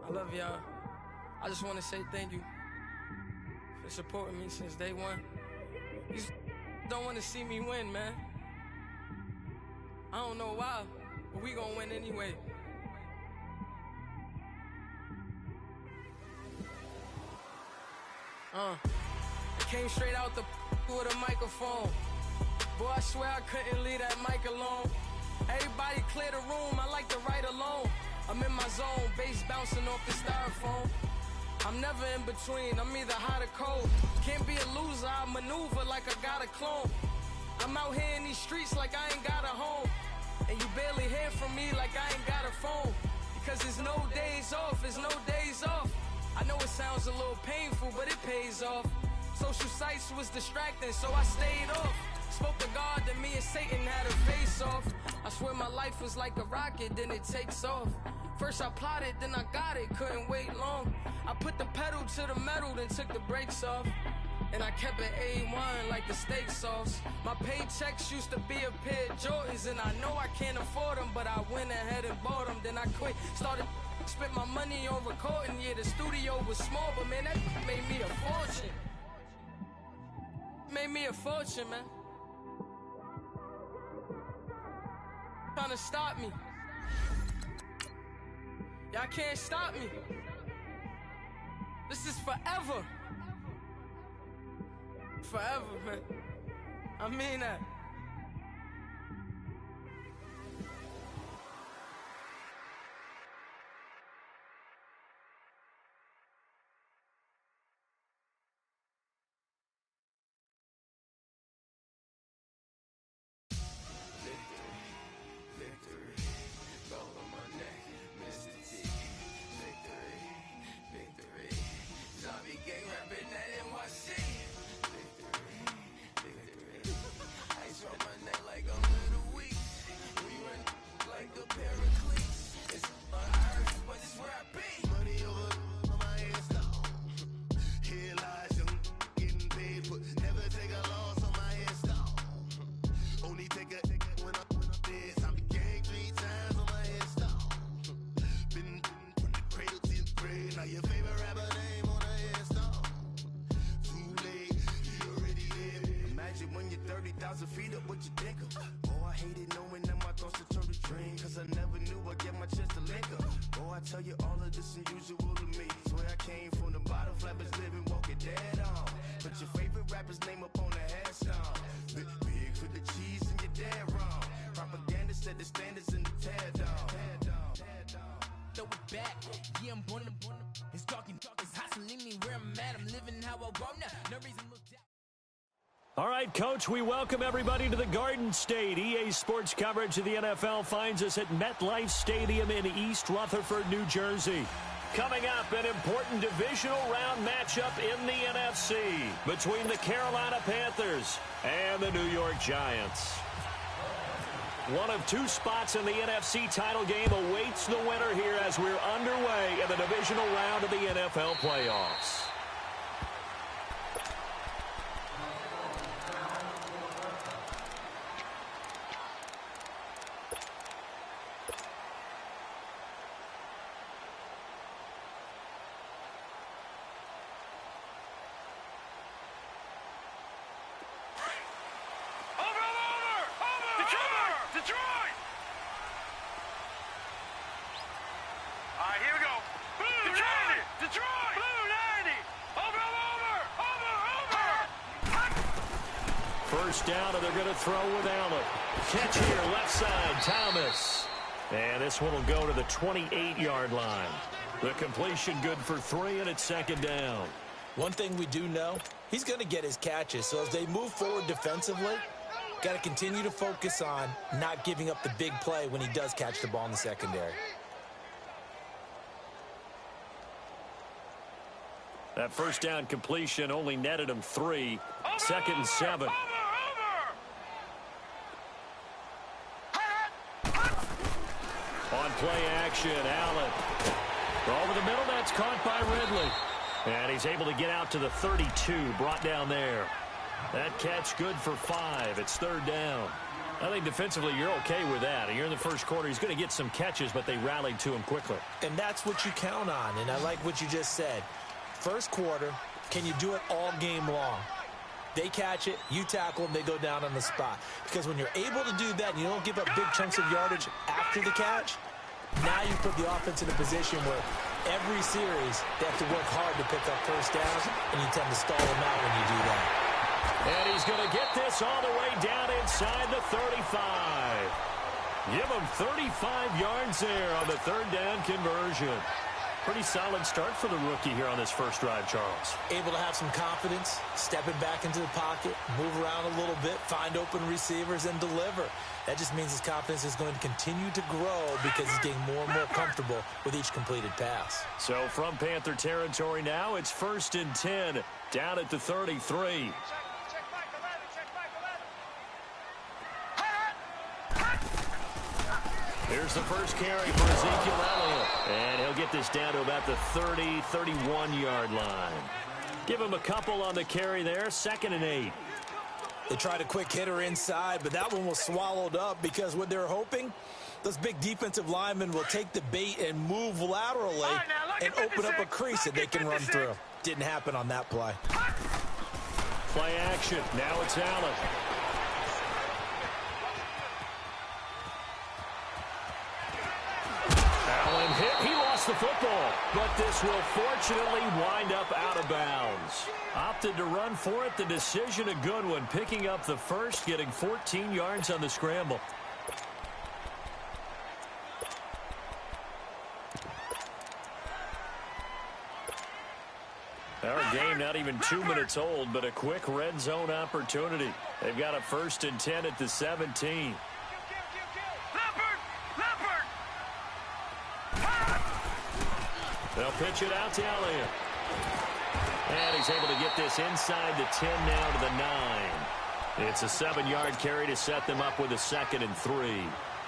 I love y'all. I just want to say thank you for supporting me since day one. You don't want to see me win, man. I don't know why, but we gonna win anyway. I came straight out the with a microphone. Boy, I swear I couldn't leave that mic alone. Everybody clear the room, I like to write alone. I'm in my zone, bass bouncing off the styrofoam. I'm never in between, I'm either hot or cold. Can't be a loser, I maneuver like I got a clone. I'm out here in these streets like I ain't got a home. And you barely hear from me like I ain't got a phone. Because there's no days off, there's no days off. I know it sounds a little painful, but it pays off. Social sites was distracting, so I stayed off. Spoke to God that me and Satan had a face off. I swear my life was like a rocket, then it takes off. First I plotted, then I got it, couldn't wait long. I put the pedal to the metal, then took the brakes off. And I kept it A1 like the steak sauce. My paychecks used to be a pair of Jordans, and I know I can't afford them, but I went ahead and bought them. Then I quit, started spent my money on recording. Yeah, the studio was small, but man, that made me a fortune. Made me a fortune, man. Trying to stop me. Y'all can't stop me. This is forever. Forever, man. I mean that. Feet up, what you think of? Oh, I hated knowing that my thoughts would turn to dream. Cause I never knew I'd get my chance to link up. Oh, I tell you all of this unusual to me. Swear I came from the bottom, flappers living, walking dead on. Put your favorite rapper's name up on the headstone. Big for the cheese and you're dead wrong. Propaganda set the standards in the tear down. Throw it back, yeah, I'm born to. It's talking, it's hot, so leave me where I'm at. I'm living how I want now. No reason to look down. All right, Coach, we welcome everybody to the Garden State. EA Sports coverage of the NFL finds us at MetLife Stadium in East Rutherford, New Jersey. Coming up, an important divisional round matchup in the NFC between the Carolina Panthers and the New York Giants. One of two spots in the NFC title game awaits the winner here as we're underway in the divisional round of the NFL playoffs. First down, and they're going to throw with Allen. Catch here, left side, Thomas. And this one will go to the 28-yard line. The completion good for 3, and it's second down. One thing we do know, he's going to get his catches. So as they move forward defensively, got to continue to focus on not giving up the big play when he does catch the ball in the secondary. That first down completion only netted him 3. Second and 7. On play action, Allen. Over the middle, that's caught by Ridley. And he's able to get out to the 32, brought down there. That catch good for 5. It's third down. I think defensively you're okay with that. You're in the first quarter. He's going to get some catches, but they rallied to him quickly. And that's what you count on, and I like what you just said. First quarter, can you do it all game long? They catch it, you tackle them, they go down on the spot. Because when you're able to do that and you don't give up big chunks of yardage after the catch, now you put the offense in a position where every series they have to work hard to pick up first downs, and you tend to stall them out when you do that. And he's going to get this all the way down inside the 35. Give him 35 yards there on the third down conversion. Pretty solid start for the rookie here on this first drive, Charles. Able to have some confidence, stepping back into the pocket, move around a little bit, find open receivers, and deliver. That just means his confidence is going to continue to grow because he's getting more and more comfortable with each completed pass. So from Panther territory now, it's 1st and 10, down at the 33. Here's the first carry for Ezekiel Elliott. And he'll get this down to about the 30, 31-yard line. Give him a couple on the carry there, 2nd and 8. They tried a quick hitter inside, but that one was swallowed up because what they're hoping, those big defensive linemen will take the bait and move laterally and open up a crease that they can run through. Didn't happen on that play. Play action. Now it's Allen. Allen hit. He lost the football, but this will fortunately wind up out of bounds. Opted to run for it. The decision a good one. Picking up the first, getting 14 yards on the scramble. Our game not even 2 minutes old, but a quick red zone opportunity. They've got a 1st and 10 at the 17. They'll pitch it out to Elliott. And he's able to get this inside the 10 now to the 9. It's a 7-yard carry to set them up with a 2nd and 3.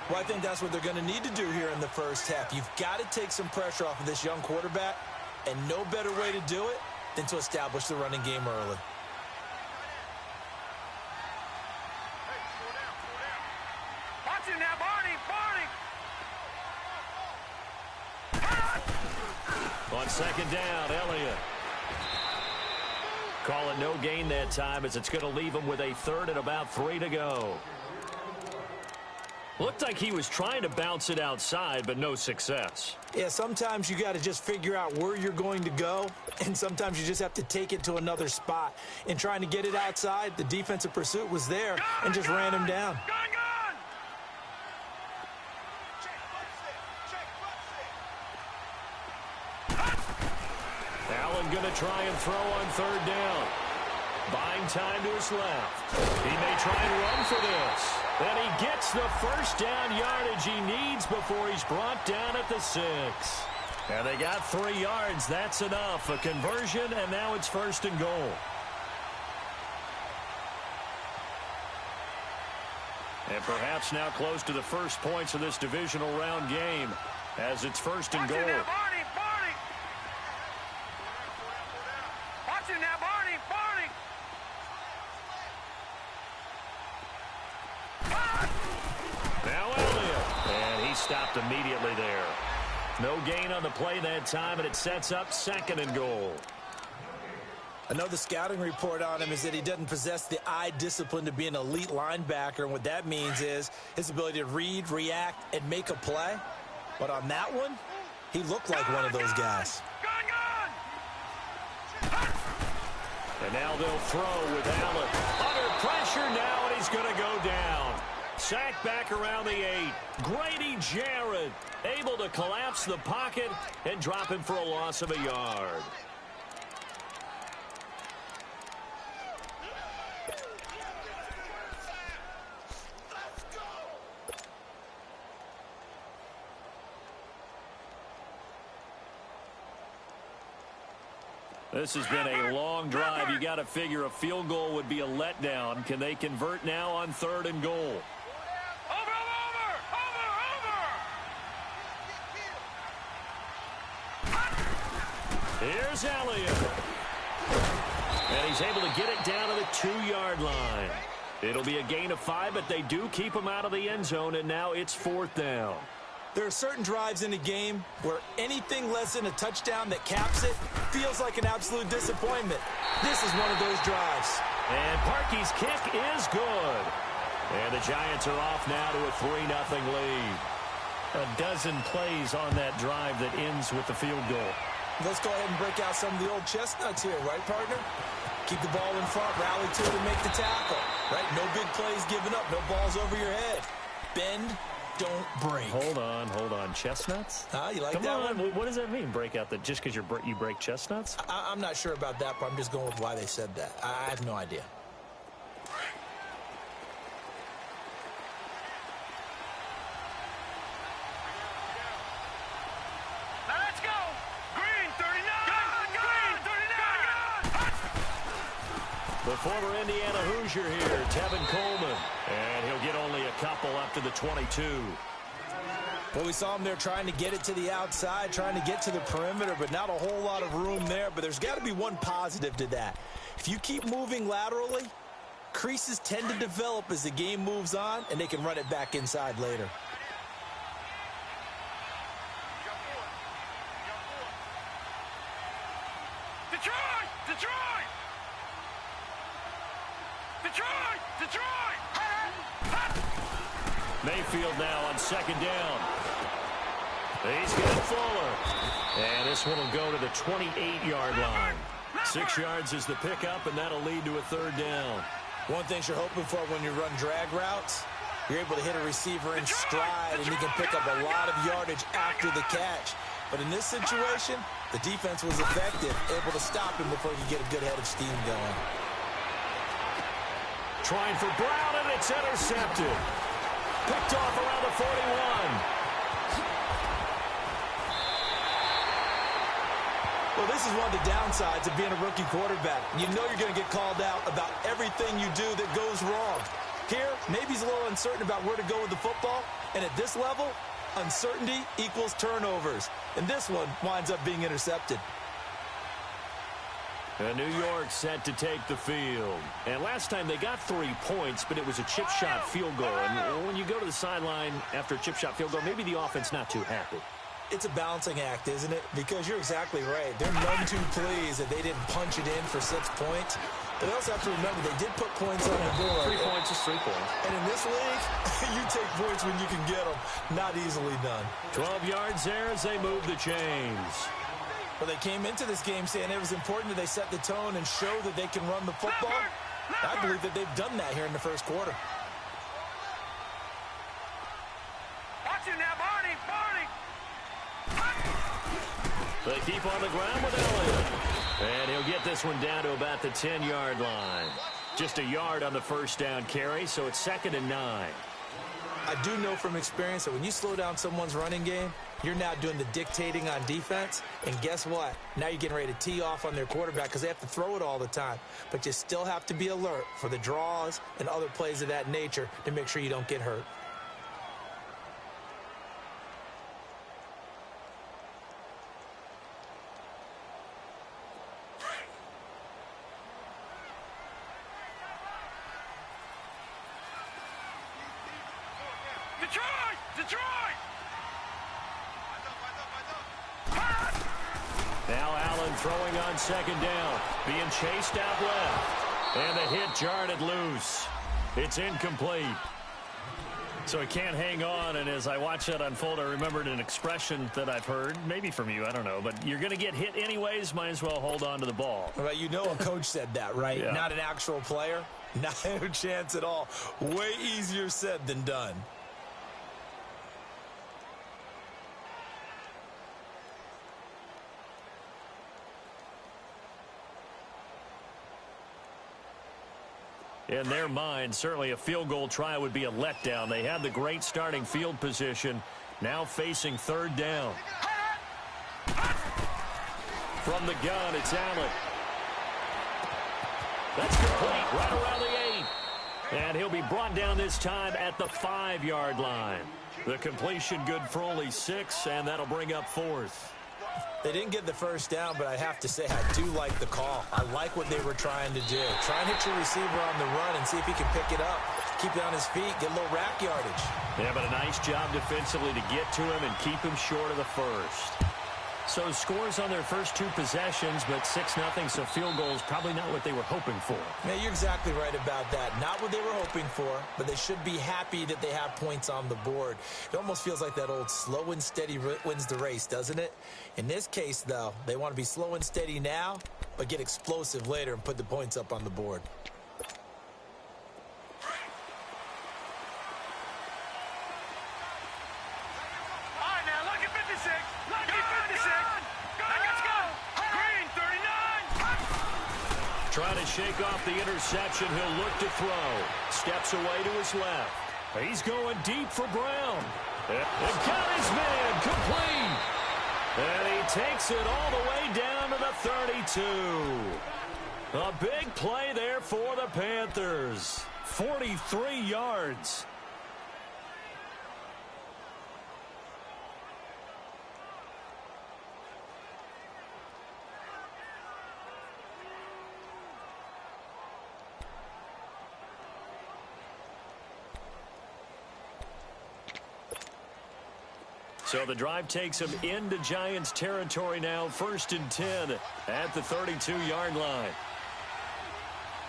Well, I think that's what they're going to need to do here in the first half. You've got to take some pressure off of this young quarterback, and no better way to do it than to establish the running game early. Watch him now, Barney! On 2nd down, Elliott. Call it no gain that time as it's going to leave him with a 3rd and about 3 to go. Looked like he was trying to bounce it outside, but no success. Yeah, sometimes you got to just figure out where you're going to go, and sometimes you just have to take it to another spot. In trying to get it outside, the defensive pursuit was there and just ran him down. Allen going to try and throw on 3rd down. Buying time to his left. He may try and run for this. And he gets the first down yardage he needs before he's brought down at the 6. And they got 3 yards. That's enough. A conversion, and now it's 1st and goal. And perhaps now close to the first points of this divisional round game as it's 1st and goal. Now Elliott, and he stopped immediately there. No gain on the play that time, and it sets up 2nd and goal. Another scouting report on him is that he doesn't possess the eye discipline to be an elite linebacker, and what that means is his ability to read, react, and make a play. But on that one, he looked like one of those guys. And now they'll throw with Allen. Under pressure now, and he's going to go down. Sacked back around the 8. Grady Jarrett able to collapse the pocket and drop him for a loss of a yard. This has been a long drive. You got to figure a field goal would be a letdown. Can they convert now on 3rd and goal? Here's Elliott. And he's able to get it down to the 2-yard line. It'll be a gain of 5, but they do keep him out of the end zone, and now it's 4th down. There are certain drives in a game where anything less than a touchdown that caps it feels like an absolute disappointment. This is one of those drives. And Parkey's kick is good. And the Giants are off now to a 3-0 lead. A dozen plays on that drive that ends with the field goal. Let's go ahead and break out some of the old chestnuts here, right, partner? Keep the ball in front, rally to it, and make the tackle. Right? No big plays given up, no balls over your head. Bend, don't break. Hold on. Chestnuts? You like Come that on. one? What does that mean, break out? Just because you break chestnuts? I'm not sure about that, but I'm just going with why they said that. I have no idea. The former Indiana Hoosier here, Tevin Coleman. And he'll get only a couple up to the 22. Well, we saw him there trying to get it to the outside, trying to get to the perimeter, but not a whole lot of room there. But there's got to be one positive to that. If you keep moving laterally, creases tend to develop as the game moves on, and they can run it back inside later. Mayfield now on 2nd down. He's got Fuller. And this one will go to the 28-yard line. 6 yards is the pickup, and that'll lead to a 3rd down. One thing you're hoping for when you run drag routes, you're able to hit a receiver in stride, and you can pick up a lot of yardage after the catch. But in this situation, the defense was effective, able to stop him before he could get a good head of steam going. Trying for Brown, and it's intercepted. Picked off around the 41. Well, this is one of the downsides of being a rookie quarterback. You know you're going to get called out about everything you do that goes wrong. Here, maybe he's a little uncertain about where to go with the football, and at this level, uncertainty equals turnovers. And this one winds up being intercepted. And New York set to take the field. And last time they got 3 points, but it was a chip shot field goal. And when you go to the sideline after a chip shot field goal, maybe the offense not too happy. It's a balancing act, isn't it? Because you're exactly right. They're none too pleased that they didn't punch it in for 6 points. But they also have to remember they did put points on the board. 3 points is 3 points. And in this league, you take points when you can get them. Not easily done. 12 yards there as they move the chains. Well, they came into this game saying it was important that they set the tone and show that they can run the football. I believe that they've done that here in the first quarter. Watch it now, Barney! They keep on the ground with Elliott. And he'll get this one down to about the 10-yard line. Just a yard on the first down carry, so it's 2nd and 9. I do know from experience that when you slow down someone's running game, you're now doing the dictating on defense. And guess what? Now you're getting ready to tee off on their quarterback because they have to throw it all the time. But you still have to be alert for the draws and other plays of that nature to make sure you don't get hurt. Now Allen throwing on 2nd down. Being chased out left. And the hit jarred it loose. It's incomplete. So he can't hang on, and as I watch that unfold, I remembered an expression that I've heard, maybe from you, I don't know, but you're going to get hit anyways, might as well hold on to the ball. Well, you know a coach said that, right? Yeah. Not an actual player. Not a chance at all. Way easier said than done. In their mind, certainly a field goal try would be a letdown. They had the great starting field position, now facing 3rd down. From the gun, it's Allen. That's complete, right around the 8. And he'll be brought down this time at the 5-yard line. The completion good for only 6, and that'll bring up 4th. They didn't get the first down, but I have to say I do like the call. I like what they were trying to do. Try and hit your receiver on the run and see if he can pick it up. Keep it on his feet, get a little rack yardage. Yeah, but a nice job defensively to get to him and keep him short of the first. So scores on their first 2 possessions, but 6-0, so field goal is probably not what they were hoping for. Yeah, you're exactly right about that. Not what they were hoping for, but they should be happy that they have points on the board. It almost feels like that old slow and steady wins the race, doesn't it? In this case, though, they want to be slow and steady now, but get explosive later and put the points up on the board. Trying to shake off the interception. He'll look to throw. Steps away to his left. He's going deep for Brown. And got his man complete. And he takes it all the way down to the 32. A big play there for the Panthers. 43 yards. So the drive takes him into Giants territory now. 1st and 10 at the 32-yard line.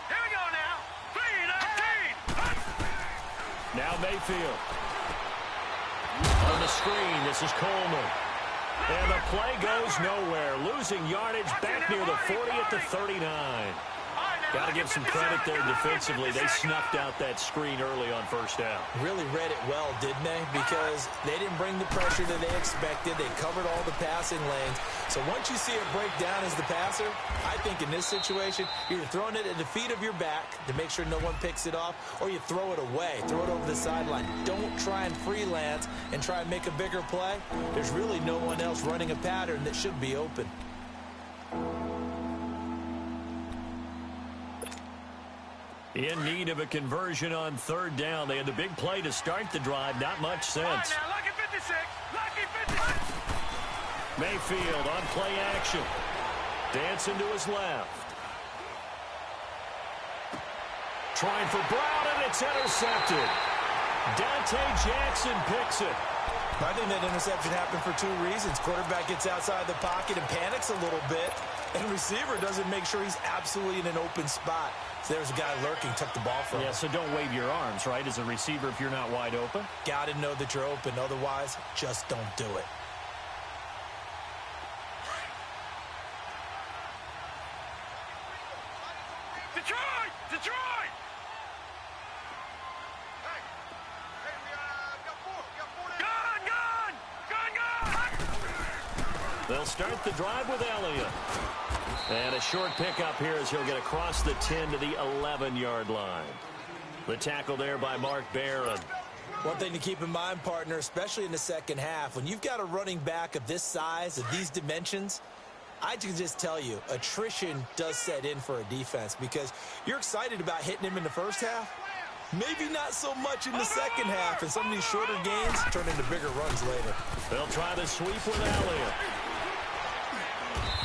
Here we go now. 3-19. Now Mayfield. On the screen, this is Coleman. And the play goes nowhere. Losing yardage back near the 40 at the 39. Got to give some credit there defensively. They snuffed out that screen early on 1st down. Really read it well, didn't they? Because they didn't bring the pressure that they expected. They covered all the passing lanes. So once you see it break down as the passer, I think in this situation, you're throwing it at the feet of your back to make sure no one picks it off, or you throw it away. Throw it over the sideline. Don't try and freelance and try and make a bigger play. There's really no one else running a pattern that should be open. In need of a conversion on 3rd down. They had the big play to start the drive. Not much sense. Now, lucky 56. Lucky 56. Mayfield on play action. Dancing to his left. Trying for Brown, and it's intercepted. Dante Jackson picks it. I think that interception happened for 2 reasons. Quarterback gets outside the pocket and panics a little bit, and receiver doesn't make sure he's absolutely in an open spot. So there's a guy lurking, took the ball from him. Yeah, so don't wave your arms, right, as a receiver if you're not wide open. Got to know that you're open. Otherwise, just don't do it. Detroit! Detroit! They'll start the drive with Elliott. And a short pickup here as he'll get across the 10 to the 11-yard line. The tackle there by Mark Barron. One thing to keep in mind, partner, especially in the second half, when you've got a running back of this size, of these dimensions, I can just tell you, attrition does set in for a defense because you're excited about hitting him in the first half. Maybe not so much in the second half, and some of these shorter gains turn into bigger runs later. They'll try the sweep with Elliott.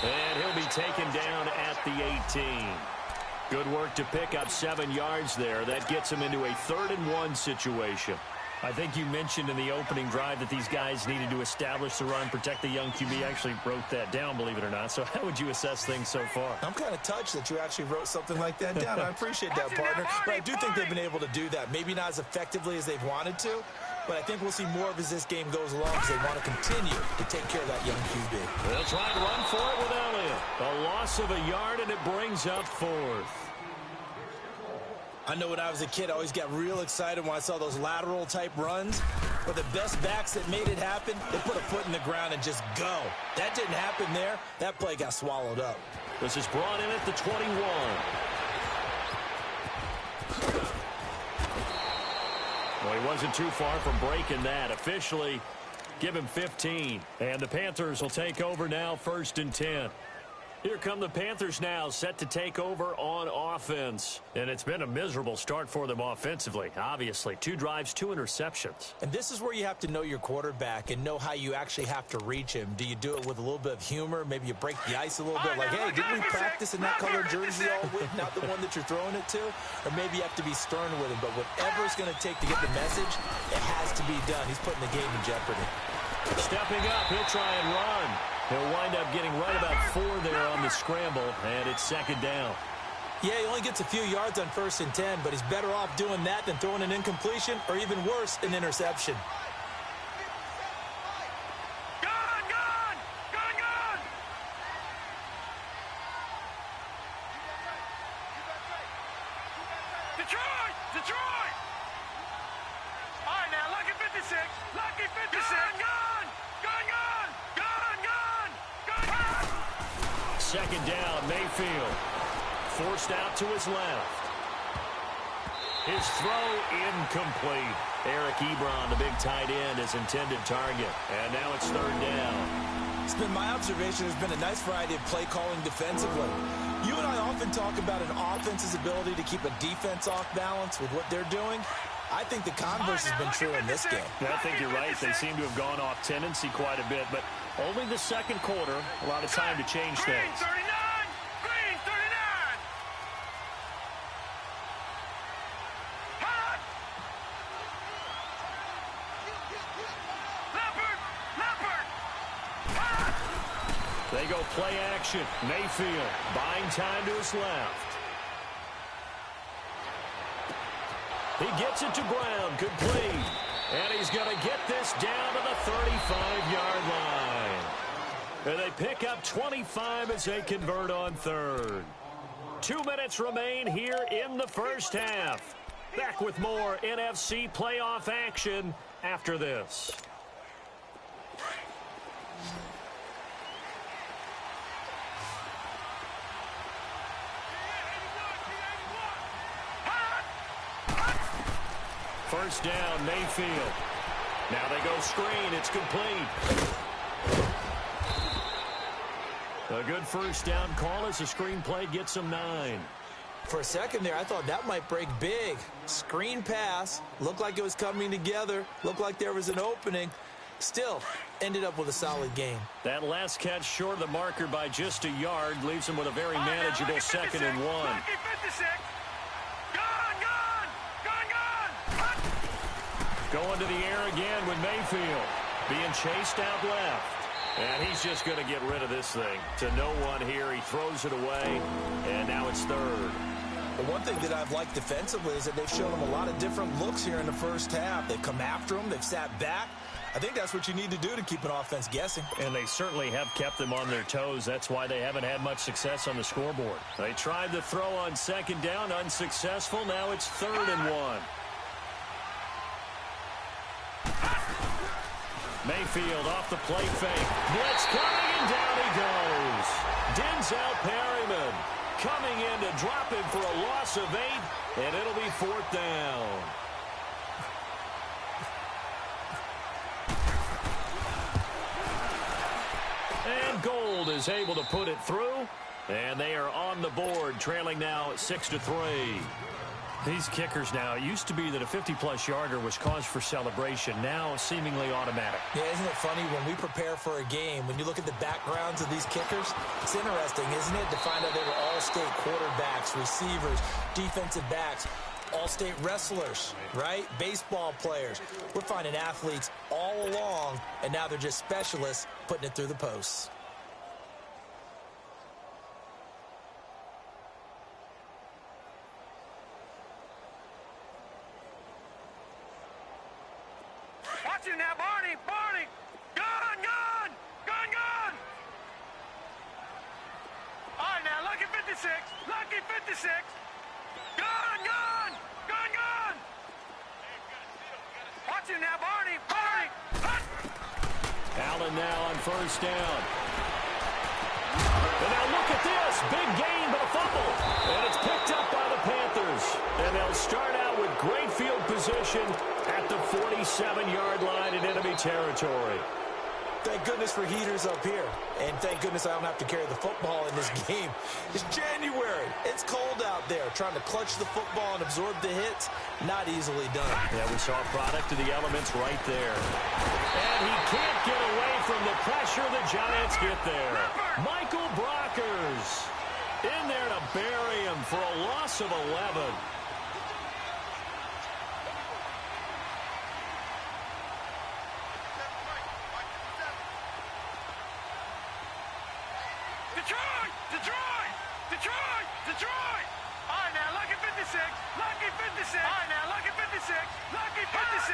And he'll be taken down at the 18. Good work to pick up 7 yards there. That gets him into a 3rd and 1 situation. I think you mentioned in the opening drive that these guys needed to establish the run, protect the young QB. Actually wrote that down, believe it or not. So how would you assess things so far? I'm kind of touched that you actually wrote something like that down. I appreciate that, partner. But I do think they've been able to do that. Maybe not as effectively as they've wanted to, but I think we'll see more of as this game goes along because they want to continue to take care of that young QB. They'll try to run for it with Elliott. A loss of a yard, and it brings up 4th. I know when I was a kid, I always got real excited when I saw those lateral-type runs. But the best backs that made it happen, they put a foot in the ground and just go. That didn't happen there. That play got swallowed up. This is brought in at the 21. Well, he wasn't too far from breaking that. Officially, give him 15. And the Panthers will take over now, 1st and 10. Here come the Panthers now, set to take over on offense. And it's been a miserable start for them offensively, obviously. 2 drives, 2 interceptions. And this is where you have to know your quarterback and know how you actually have to reach him. Do you do it with a little bit of humor? Maybe you break the ice a little bit, like, hey, didn't we practice in that color jersey all week, not the one that you're throwing it to? Or maybe you have to be stern with him. But whatever it's going to take to get the message, it has to be done. He's putting the game in jeopardy. Stepping up, he'll try and run. He'll wind up getting right about 4 there on the scramble, and it's 2nd down. Yeah, he only gets a few yards on 1st and 10, but he's better off doing that than throwing an incompletion or even worse, an interception. Gone, gone, gone, gone. Detroit, Detroit. All right, now, lucky 56, lucky 56. Gone, gone, gone, gone, gone, gone, gone, gone. 2nd down, Mayfield. Forced out to his left. His throw incomplete. Eric Ebron, the big tight end, his intended target. And now it's 3rd down. It's been my observation there's been a nice variety of play calling defensively. You and I often talk about an offense's ability to keep a defense off balance with what they're doing. I think the converse has been true in this game. I think you're right. They seem to have gone off tendency quite a bit, but only the 2nd quarter. A lot of time to change Green, things. 39, Green, 39. Hot. Leopard, Leopard. Hot. They go play action. Mayfield buying time to his left. He gets it to Brown, complete. And he's going to get this down to the 35-yard line. And they pick up 25 as they convert on 3rd. 2 minutes remain here in the 1st half. Back with more NFC playoff action after this. First down, Mayfield. Now they go screen. It's complete. A good first down call as the screen play gets him 9. For a second there, I thought that might break big. Screen pass. Looked like it was coming together. Looked like there was an opening. Still, ended up with a solid game. That last catch short of the marker by just a yard leaves him with a very manageable 2nd and 1. Lucky 56. Gone, gone, gone, gone. Going to the air again with Mayfield. Being chased out left. And he's just going to get rid of this thing. To no one here. He throws it away. And now it's 3rd. The one thing that I've liked defensively is that they've shown him a lot of different looks here in the 1st half. They've come after him. They've sat back. I think that's what you need to do to keep an offense guessing. And they certainly have kept them on their toes. That's why they haven't had much success on the scoreboard. They tried to throw on 2nd down. Unsuccessful. Now it's 3rd and 1. Mayfield off the play fake. Blitz coming, and down he goes. Denzel Perryman coming in to drop him for a loss of 8, and it'll be 4th down. And Gold is able to put it through, and they are on the board, trailing now 6-3. These kickers now, it used to be that a 50-plus yarder was cause for celebration. Now seemingly automatic. Yeah, isn't it funny when we prepare for a game, when you look at the backgrounds of these kickers, it's interesting, isn't it, to find out they were all-state quarterbacks, receivers, defensive backs, all-state wrestlers, right? Baseball players. We're finding athletes all along, and now they're just specialists putting it through the posts. Watch him now, Barney, Barney. Gone, gone, gone, gone. All right, now, lucky 56, lucky 56. Gone, gone, gone, gone. Watch him now, Barney, Barney. Hut. Allen now on 1st down. And now look at this. Big gain, but a fumble. And it's picked up by the Panthers. And they'll start out with great field position at the 47-yard line in enemy territory. Thank goodness for heaters up here. And thank goodness I don't have to carry the football in this game. It's January. It's cold out there. Trying to clutch the football and absorb the hits, not easily done. Yeah, we saw a product of the elements right there. And he can't get away from the pressure the Giants get there. Michael Brockers in there to bury him for a loss of 11. Detroit! All right, now, lucky 56. Lucky 56. All right, now, lucky 56. Lucky 56.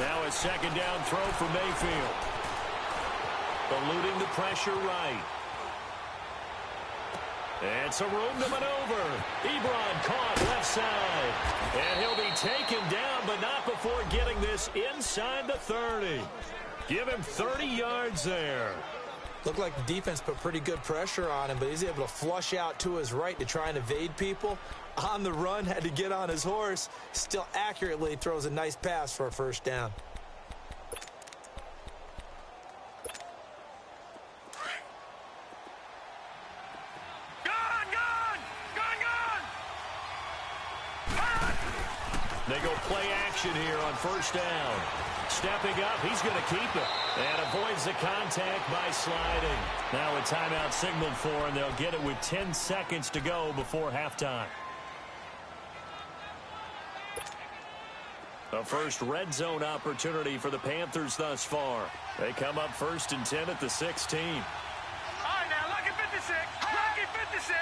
Now a second down throw for Mayfield. Eluding the pressure right. And some room to maneuver. Ebron caught left side. And he'll be taken down, but not before getting this inside the 30. Give him 30 yards there. Looked like the defense put pretty good pressure on him, but he's able to flush out to his right to try and evade people. On the run, had to get on his horse. Still accurately throws a nice pass for a first down. They go play action here on first down. Stepping up, he's going to keep it. And avoids the contact by sliding. Now a timeout signaled for, and they'll get it with 10 seconds to go before halftime. A first red zone opportunity for the Panthers thus far. They come up 1st and 10 at the 16. All right, now, lucky 56. Lucky 56.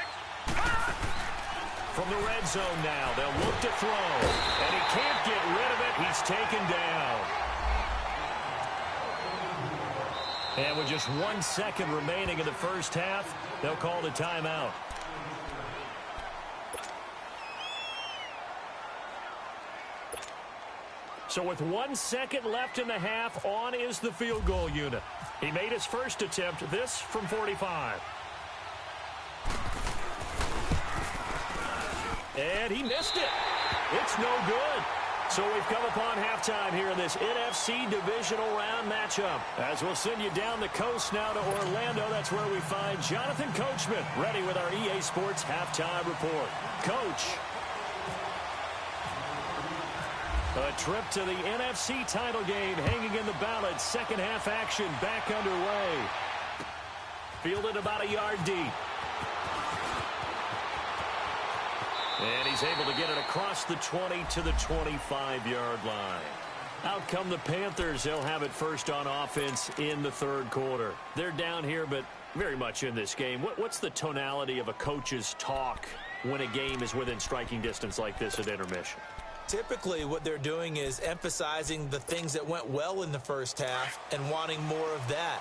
From the red zone now, they'll look to throw. And he can't get rid of it. He's taken down. And with just 1 second remaining in the first half, they'll call the timeout. So with 1 second left in the half, on is the field goal unit. He made his first attempt, this from 45. And he missed it. It's no good. So we've come upon halftime here in this NFC Divisional Round matchup. As we'll send you down the coast now to Orlando, that's where we find Jonathan Coachman ready with our EA Sports Halftime Report. Coach. A trip to the NFC title game hanging in the balance. Second half action back underway. Fielded about a yard deep. And he's able to get it across the 20 to the 25-yard line. Out come the Panthers. They'll have it first on offense in the third quarter. They're down here, but very much in this game. What's the tonality of a coach's talk when a game is within striking distance like this at intermission? Typically, what they're doing is emphasizing the things that went well in the first half and wanting more of that.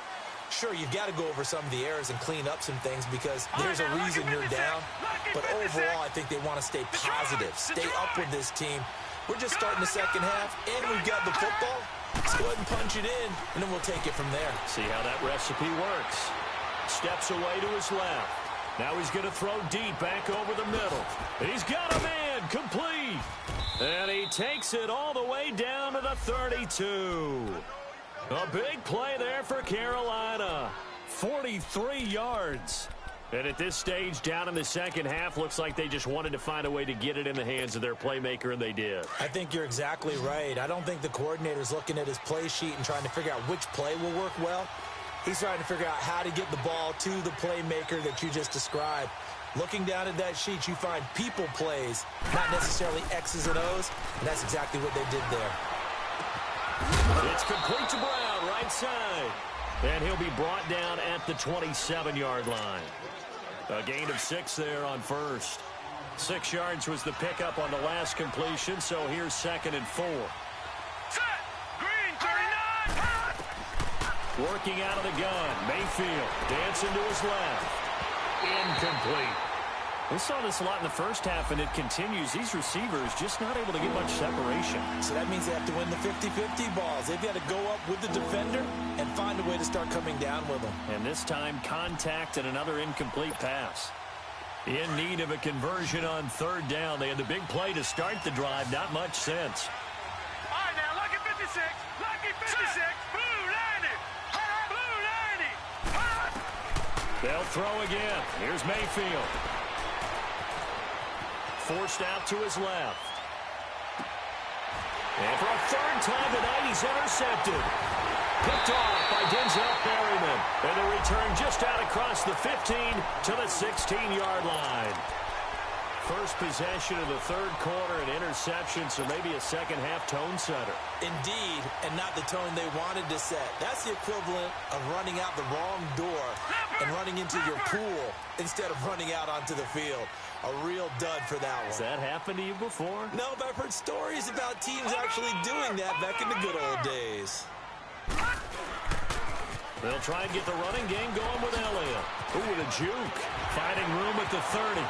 Sure, you've got to go over some of the errors and clean up some things because there's a reason you're down. But overall, I think they want to stay positive, stay up with this team. We're just starting the second half, and we've got the football. Let's go ahead and punch it in, and then we'll take it from there. See how that recipe works. Steps away to his left. Now he's going to throw deep back over the middle. He's got a man complete. And he takes it all the way down to the 32. A big play there for Carolina. 43 yards. And at this stage, down in the second half, looks like they just wanted to find a way to get it in the hands of their playmaker, and they did. I think you're exactly right. I don't think the coordinator's looking at his play sheet and trying to figure out which play will work well. He's trying to figure out how to get the ball to the playmaker that you just described. Looking down at that sheet, you find people plays, not necessarily X's and O's, and that's exactly what they did there. It's complete to Brown, right side. And he'll be brought down at the 27-yard line. A gain of 6 there on first. 6 yards was the pickup on the last completion, so here's 2nd and 4. Set. Green, 39. Working out of the gun. Mayfield dancing to his left. Incomplete. We saw this a lot in the first half, and it continues. These receivers just not able to get much separation. So that means they have to win the 50-50 balls. They've got to go up with the defender and find a way to start coming down with them. And this time, contact and another incomplete pass. In need of a conversion on third down. They had the big play to start the drive. Not much sense. All right, now, lucky 56. Lucky 56. Blue line They'll throw again. Here's Mayfield. Forced out to his left. And for a third time tonight, he's intercepted. Picked off by Denzel Perryman. And the return just out across the 15 to the 16-yard line. First possession of the third quarter, an interception, so maybe a second-half tone setter. Indeed, and not the tone they wanted to set. That's the equivalent of running out the wrong door and running into your pool instead of running out onto the field. A real dud for that one. Has that happened to you before? No, but I've heard stories about teams actually doing that back in the good old days. They'll try and get the running game going with Elliott. Ooh, with a juke. Finding room at the 30.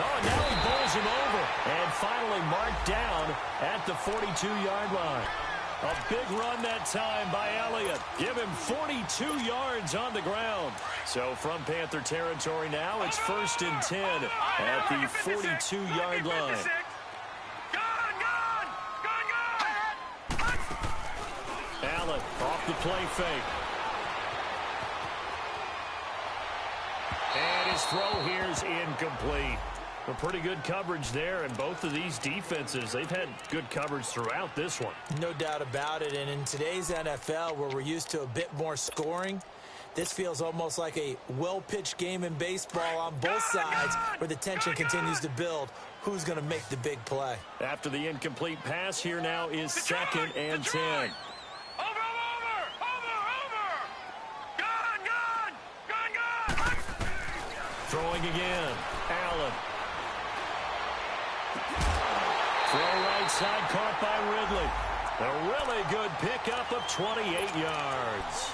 Oh, and now he bowls him over. And finally marked down at the 42-yard line. A big run that time by Elliott. Give him 42 yards on the ground. So from Panther territory now, it's 1st and 10 at the 42-yard line. Allen off the play fake. And his throw here's incomplete. A pretty good coverage there, and both of these defenses, they've had good coverage throughout this one. No doubt about it, and in today's NFL, where we're used to a bit more scoring, this feels almost like a well-pitched game in baseball on both sides, where the tension continues to build. Who's going to make the big play? After the incomplete pass, here now is 2nd and 10. Throwing again. Allen. Throw right side, caught by Ridley. A really good pickup of 28 yards.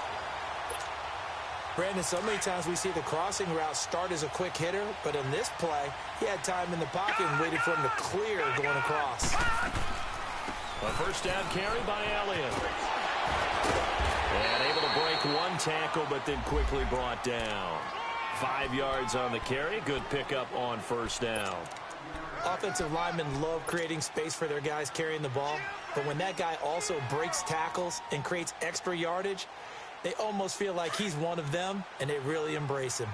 Brandon, so many times we see the crossing route start as a quick hitter, but in this play, he had time in the pocket and waited for him to clear going across. A first down carry by Elliott. And able to break one tackle, but then quickly brought down. 5 yards on the carry. Good pickup on first down. Offensive linemen love creating space for their guys carrying the ball, but when that guy also breaks tackles and creates extra yardage, they almost feel like he's one of them, and they really embrace him.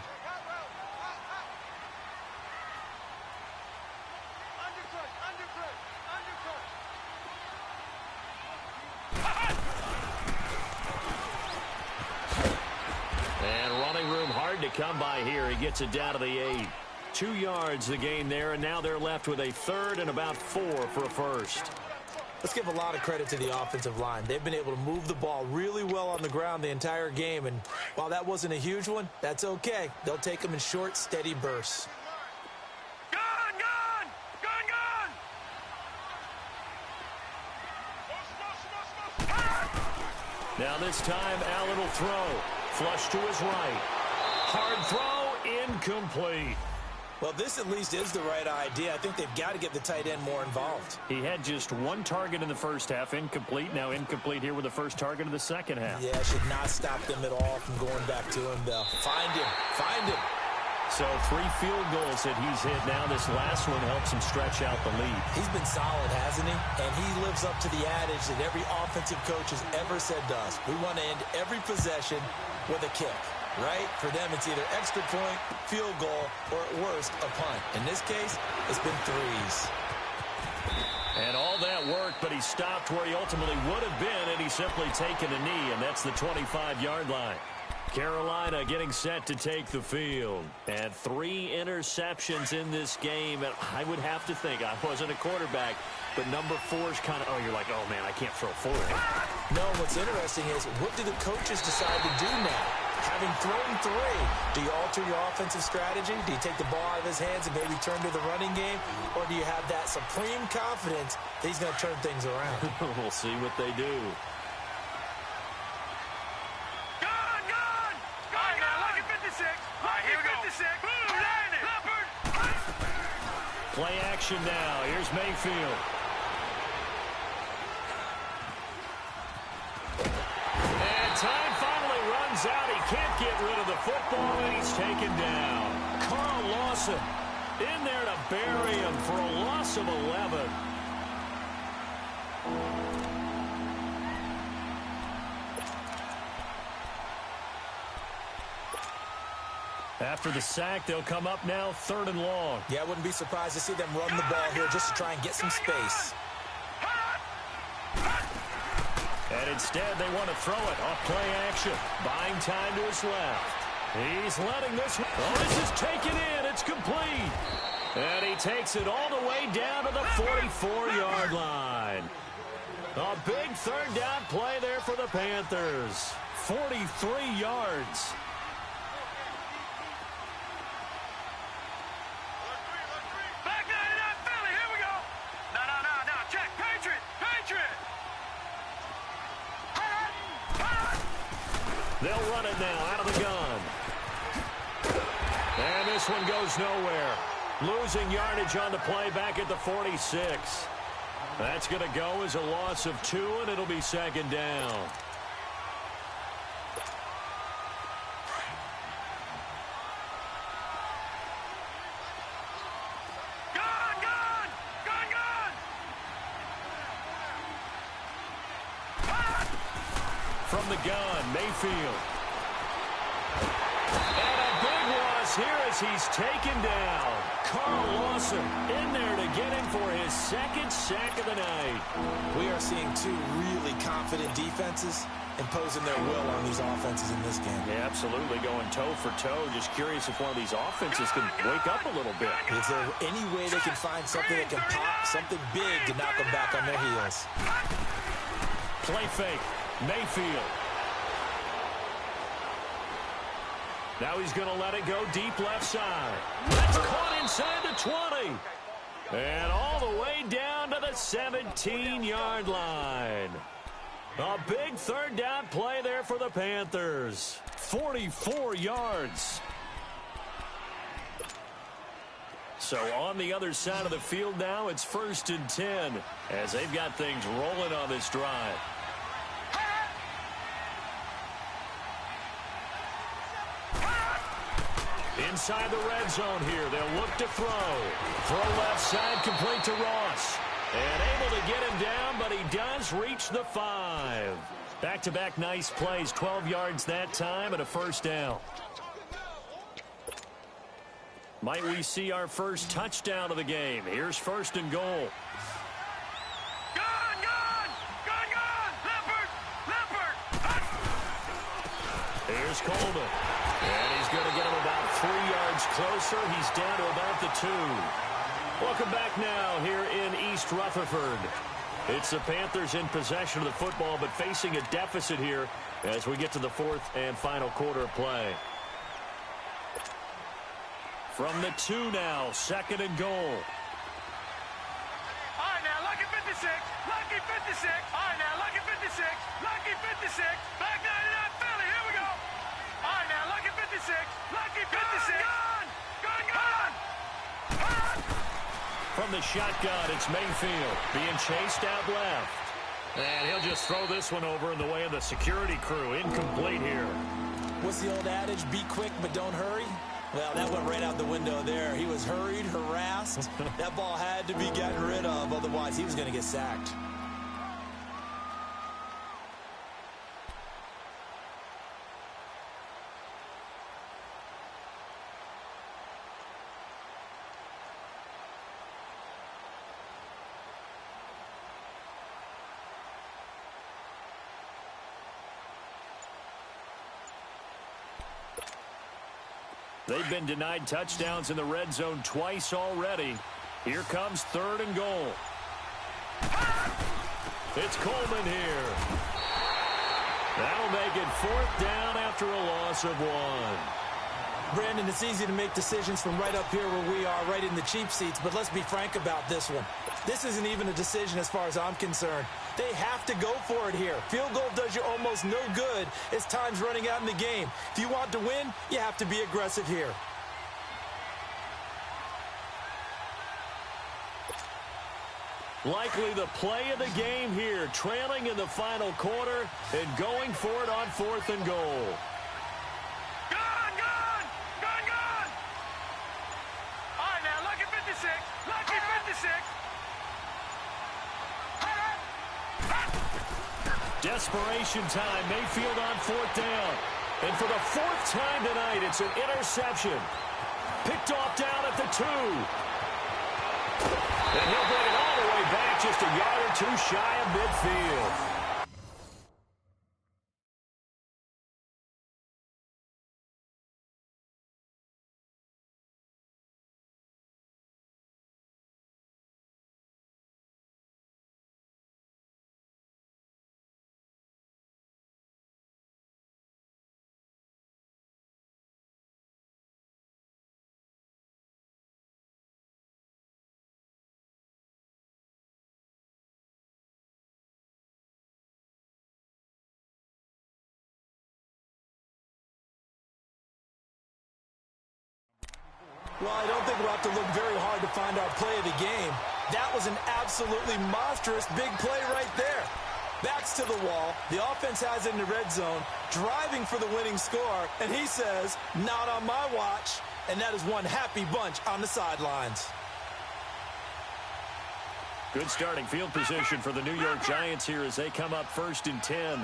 And running room hard to come by here. He gets it down to the 8. 2 yards the gain there, and now they're left with a third and about 4 for a first. Let's give a lot of credit to the offensive line. They've been able to move the ball really well on the ground the entire game, and while that wasn't a huge one, that's okay. They'll take them in short, steady bursts. Now this time, Allen will throw. Flush to his right. Hard throw, incomplete. Well, this at least is the right idea. I think they've got to get the tight end more involved. He had just 1 target in the first half, incomplete. Now incomplete here with the first target of the second half. Yeah, should not stop them at all from going back to him, though. Find him. Find him. So 3 field goals that he's hit now. This last one helps him stretch out the lead. He's been solid, hasn't he? And he lives up to the adage that every offensive coach has ever said to us. We want to end every possession with a kick. Right? For them, it's either extra point, field goal, or at worst, a punt. In this case, it's been 3s. And all that worked, but he stopped where he ultimately would have been, and he's simply taken a knee, and that's the 25-yard line. Carolina getting set to take the field. And 3 interceptions in this game, and I would have to think, I wasn't a quarterback, but number 4's kind of, oh, you're like, oh, man, I can't throw 4. No, what's interesting is, what do the coaches decide to do now? Having thrown 3, do you alter your offensive strategy? Do you take the ball out of his hands and maybe turn to the running game? Or do you have that supreme confidence that he's going to turn things around? We'll see what they do. Play action now. Here's Mayfield. And time finally runs out. He can't get rid of the football, and he's taken down. Carl Lawson in there to bury him for a loss of 11. After the sack, they'll come up now 3rd and long. Yeah, I wouldn't be surprised to see them run the ball here just to try and get some space. And instead, they want to throw it off play action. Buying time to his left. He's letting this one. Oh, this is taken in. It's complete. And he takes it all the way down to the 44-yard line. A big 3rd down play there for the Panthers. 43 yards. Back 99 Philly, here we go. No, check, Patriot. They'll run it now out of the gun. And this one goes nowhere. Losing yardage on the play back at the 46. That's going to go as a loss of 2, and it'll be 2nd down. From the gun, Mayfield. And a big loss here as he's taken down. Carl Lawson in there to get him for his 2nd sack of the night. We are seeing 2 really confident defenses imposing their will on these offenses in this game. Yeah, absolutely, going toe for toe. Just curious if one of these offenses can wake up a little bit. Is there any way they can find something that can pop, something big to knock them back on their heels? Play fake. Mayfield. Now he's going to let it go deep left side. That's caught inside the 20. And all the way down to the 17-yard line. A big 3rd down play there for the Panthers. 44 yards. So on the other side of the field now, it's 1st and 10 as they've got things rolling on this drive. Inside the red zone here, they'll look to throw. Throw left side, complete to Ross. And able to get him down, but he does reach the 5. Back-to-back nice plays, 12 yards that time and a 1st down. Might we see our first touchdown of the game? Here's 1st and goal. Here's Coleman. And he's going to get him about 3 yards closer. He's down to about the 2. Welcome back now here in East Rutherford. It's the Panthers in possession of the football, but facing a deficit here as we get to the 4th and final quarter of play. From the 2 now, 2nd and goal. All right, now, lucky 56. Lucky 56. All right, now, lucky 56. Lucky 56. Back 99 Philly, here we go. All right, now, lucky 56. Lucky 56. Gun. From the shotgun, it's Mayfield being chased out left. And he'll just throw this one over in the way of the security crew. Incomplete here. What's the old adage? Be quick, but don't hurry? Well, that went right out the window there. He was hurried, harassed. That ball had to be gotten rid of, otherwise he was going to get sacked. They've been denied touchdowns in the red zone twice already. Here comes 3rd and goal. It's Coleman here. That'll make it 4th down after a loss of 1. Brandon, it's easy to make decisions from right up here where we are, right in the cheap seats, but let's be frank about this one. This isn't even a decision as far as I'm concerned. They have to go for it here. Field goal does you almost no good as time's running out in the game. If you want to win, you have to be aggressive here. Likely the play of the game here, trailing in the final quarter and going for it on 4th and goal. Gun! All right, now, lucky 56. Lucky 56. Desperation time. Mayfield on 4th down. And for the fourth time tonight, it's an interception. Picked off down at the 2. And he'll bring it all the way back just a yard or two shy of midfield. Well, I don't think we'll have to look very hard to find our play of the game. That was an absolutely monstrous big play right there. Backs to the wall. The offense has it in the red zone, driving for the winning score, and he says, not on my watch. And that is one happy bunch on the sidelines. Good starting field position for the New York Giants here as they come up 1st and 10.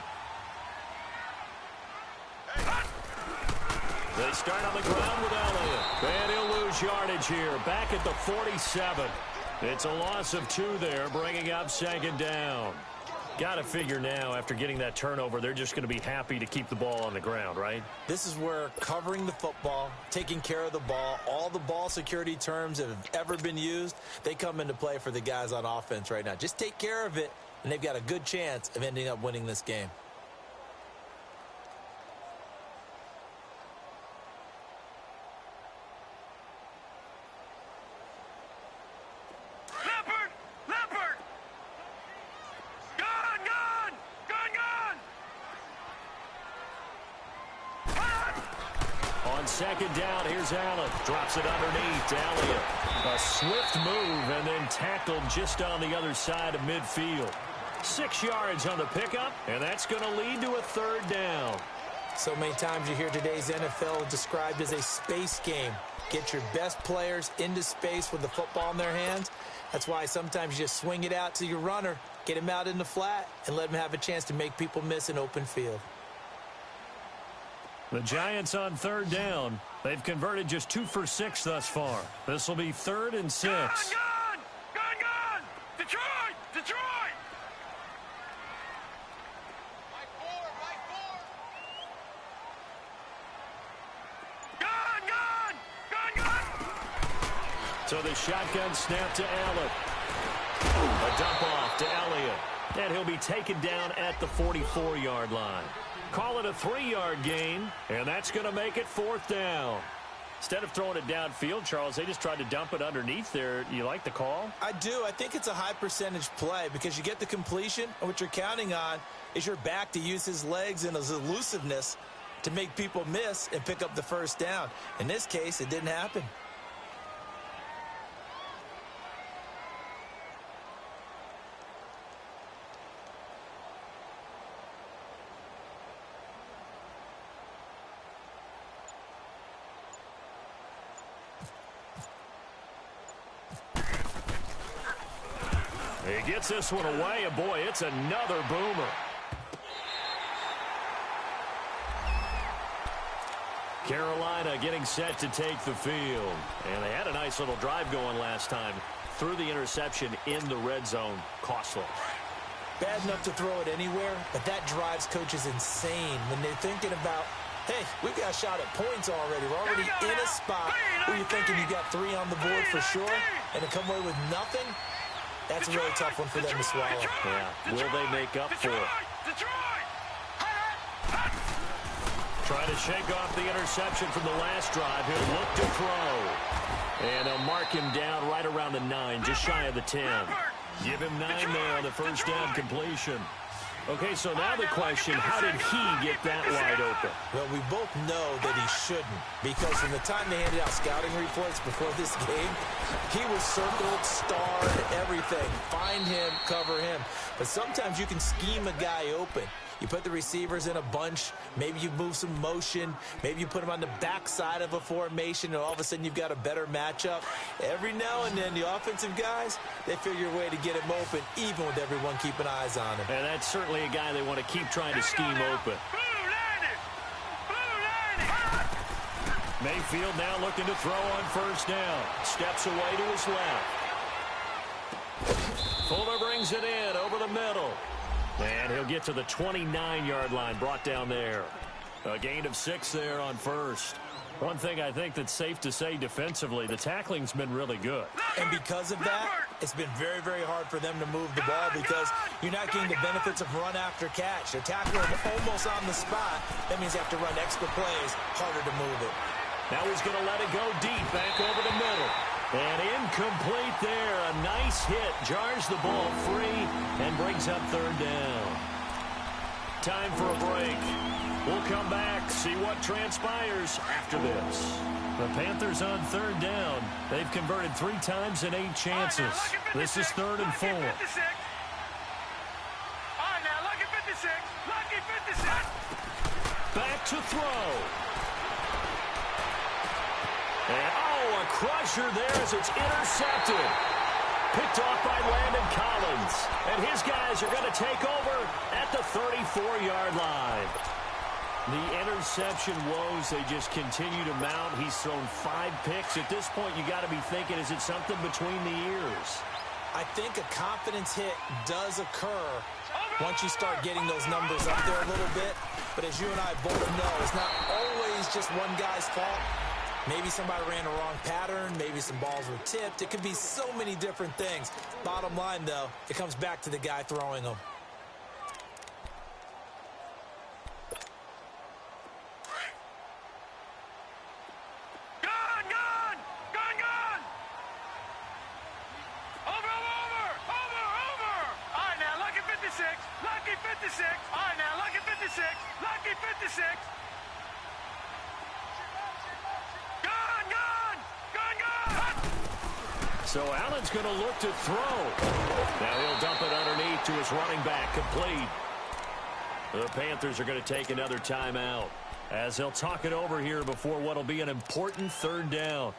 They start on the ground with Elliott. And he'll lose yardage here. Back at the 47. It's a loss of 2 there, bringing up 2nd down. Got to figure now, after getting that turnover, they're just going to be happy to keep the ball on the ground, right? This is where covering the football, taking care of the ball, all the ball security terms that have ever been used, they come into play for the guys on offense right now. Just take care of it, and they've got a good chance of ending up winning this game. Second down, here's Allen. Drops it underneath to Elliott. A swift move and then tackled just on the other side of midfield. 6 yards on the pickup, and that's going to lead to a 3rd down. So many times you hear today's NFL described as a space game. Get your best players into space with the football in their hands. That's why sometimes you just swing it out to your runner, get him out in the flat, and let him have a chance to make people miss an open field. The Giants on 3rd down. They've converted just 2 for 6 thus far. This will be 3rd and 6. Gone! Detroit! So the shotgun snap to Allen. A dump off to Elliott. And he'll be taken down at the 44-yard line. Call it a 3-yard gain, and that's going to make it 4th down. Instead of throwing it downfield, Charles, they just tried to dump it underneath there. You like the call? I do. I think it's a high-percentage play because you get the completion, and what you're counting on is your back to use his legs and his elusiveness to make people miss and pick up the 1st down. In this case, it didn't happen. He gets this one away, and boy, it's another boomer. Carolina getting set to take the field. And they had a nice little drive going last time. Threw the interception in the red zone. Costly. Bad enough to throw it anywhere, but that drives coaches insane when they're thinking about, hey, we've got a shot at points already. We're already in a spot where you're thinking you got 3 on the board for sure, and to come away with nothing, that's a really tough one for them to swallow. Yeah. Will they make up for it? Trying to shake off the interception from the last drive. He'll look to throw. And they'll mark him down right around the 9, just shy of the 10. Give him 9 there on the 1st down completion. Okay, so now the question, how did he get that wide open? Well, we both know that he shouldn't, because from the time they handed out scouting reports before this game, he was circled, starred, everything. Find him, cover him. But sometimes you can scheme a guy open. You put the receivers in a bunch. Maybe you move some motion. Maybe you put them on the backside of a formation, and all of a sudden you've got a better matchup. Every now and then, the offensive guys, they figure a way to get him open, even with everyone keeping eyes on him. And that's certainly a guy they want to keep trying to scheme open. Mayfield now looking to throw on first down. Steps away to his left. Fuller brings it in over the middle. And he'll get to the 29-yard line, brought down there. A gain of 6 there on first. One thing I think that's safe to say defensively, the tackling's been really good. And because of that, it's been very, very hard for them to move the ball because you're not getting the benefits of run after catch. They're tackling almost on the spot. That means you have to run extra plays, harder to move it. Now he's going to let it go deep, back over the middle. And incomplete there. A nice hit. Jars the ball free and brings up third down. Time for a break. We'll come back, see what transpires after this. The Panthers on third down. They've converted 3 times in 8 chances. This is 3rd and 4. All right, now, lucky 56. Lucky 56. Back to throw. And, oh, a crusher there as it's intercepted. Picked off by Landon Collins. And his guys are going to take over at the 34-yard line. The interception woes, they just continue to mount. He's thrown 5 picks. At this point, you got to be thinking, is it something between the ears? I think a confidence hit does occur once you start getting those numbers up there a little bit. But as you and I both know, it's not always just one guy's fault. Maybe somebody ran a wrong pattern. Maybe some balls were tipped. It could be so many different things. Bottom line, though, it comes back to the guy throwing them. So Allen's going to look to throw. Now he'll dump it underneath to his running back, complete. The Panthers are going to take another timeout as they'll talk it over here before what will be an important third down.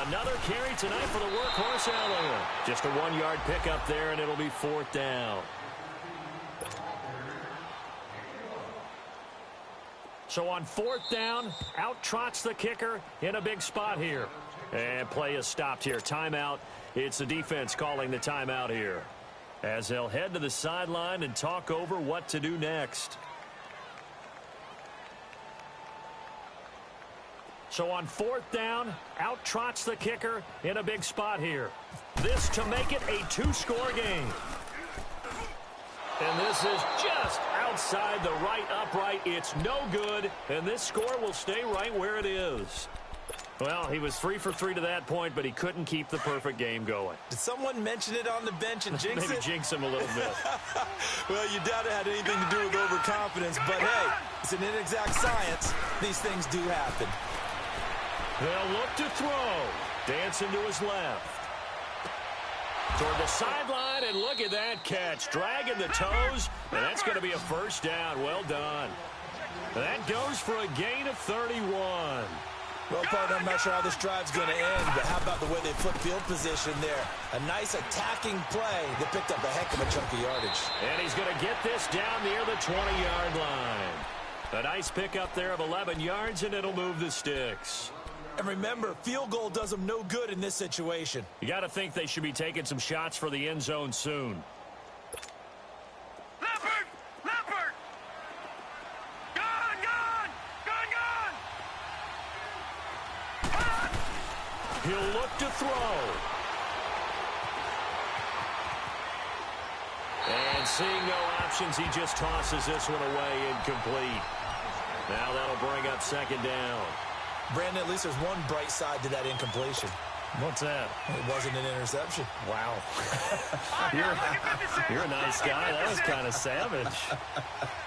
Another carry tonight for the workhorse Allen. Just a 1-yard pickup there, and it'll be 4th down. So on 4th down, out trots the kicker in a big spot here. And play is stopped here. Timeout. It's the defense calling the timeout here, as they'll head to the sideline and talk over what to do next. So on 4th down, out trots the kicker in a big spot here. This to make it a 2-score game. And this is just outside the right upright. It's no good, and this score will stay right where it is. Well, he was 3 for 3 to that point, but he couldn't keep the perfect game going. Did someone mention it on the bench and jinx Maybe it? Jinx him a little bit. Well, you doubt it had anything to do with overconfidence, but hey, it's an inexact science. These things do happen. They'll look to throw. Dancing to his left. Toward the sideline, and look at that catch. Dragging the toes, and that's going to be a 1st down. Well done. That goes for a gain of 31. Well, partner, I'm not sure how this drive's going to end, but how about the way they flip field position there? A nice attacking play that picked up a heck of a chunk of yardage. And he's going to get this down near the 20-yard line. A nice pickup there of 11 yards, and it'll move the sticks. And remember, field goal does them no good in this situation. You got to think they should be taking some shots for the end zone soon. Leopard! Leopard! Gone! Gone! Gone! Gone! He'll look to throw. And seeing no options, he just tosses this one away, incomplete. Now that'll bring up 2nd down. Brandon, at least there's one bright side to that incompletion. What's that? It wasn't an interception. Wow. You're a nice guy. That was kind of savage.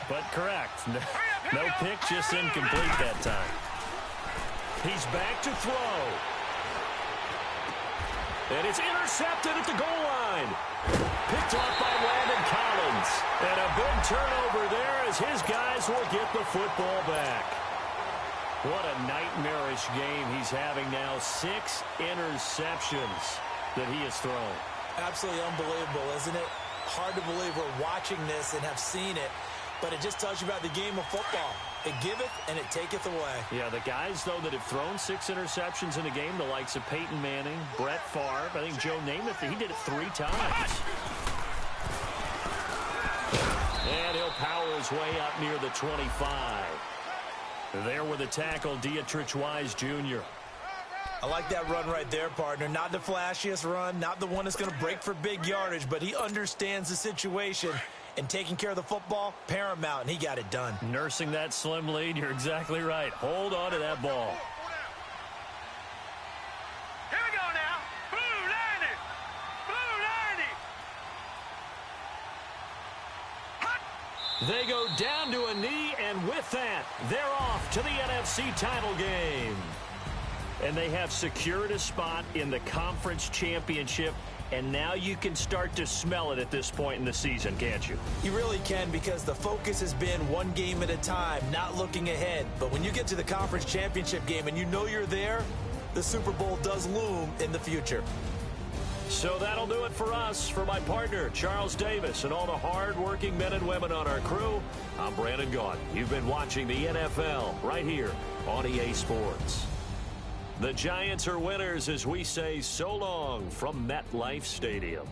But correct. No pick, just incomplete that time. He's back to throw. And it's intercepted at the goal line. Picked off by Landon Collins. And a big turnover there as his guys will get the football back. What a nightmarish game he's having now. 6 interceptions that he has thrown. Absolutely unbelievable, isn't it? Hard to believe we're watching this and have seen it, but it just tells you about the game of football. It giveth and it taketh away. Yeah, the guys, though, that have thrown 6 interceptions in a game, the likes of Peyton Manning, Brett Favre, I think Joe Namath, he did it 3 times. And he'll power his way up near the 25. There with the tackle, Dietrich Wise Jr. I like that run right there, partner. Not the flashiest run, not the one that's going to break for big yardage, but he understands the situation, and taking care of the football, paramount, and he got it done. Nursing that slim lead, you're exactly right. Hold on to that ball. Here we go now. Blue 90. Blue 90. They go down to a knee, and with that, they're off to the NFC title game. And they have secured a spot in the conference championship, and now you can start to smell it at this point in the season, can't you? You really can, because the focus has been one game at a time, not looking ahead. But when you get to the conference championship game and you know you're there, the Super Bowl does loom in the future. So that'll do it for us. For my partner, Charles Davis, and all the hard-working men and women on our crew, I'm Brandon Gaudin. You've been watching the NFL right here on EA Sports. The Giants are winners as we say so long from MetLife Stadium.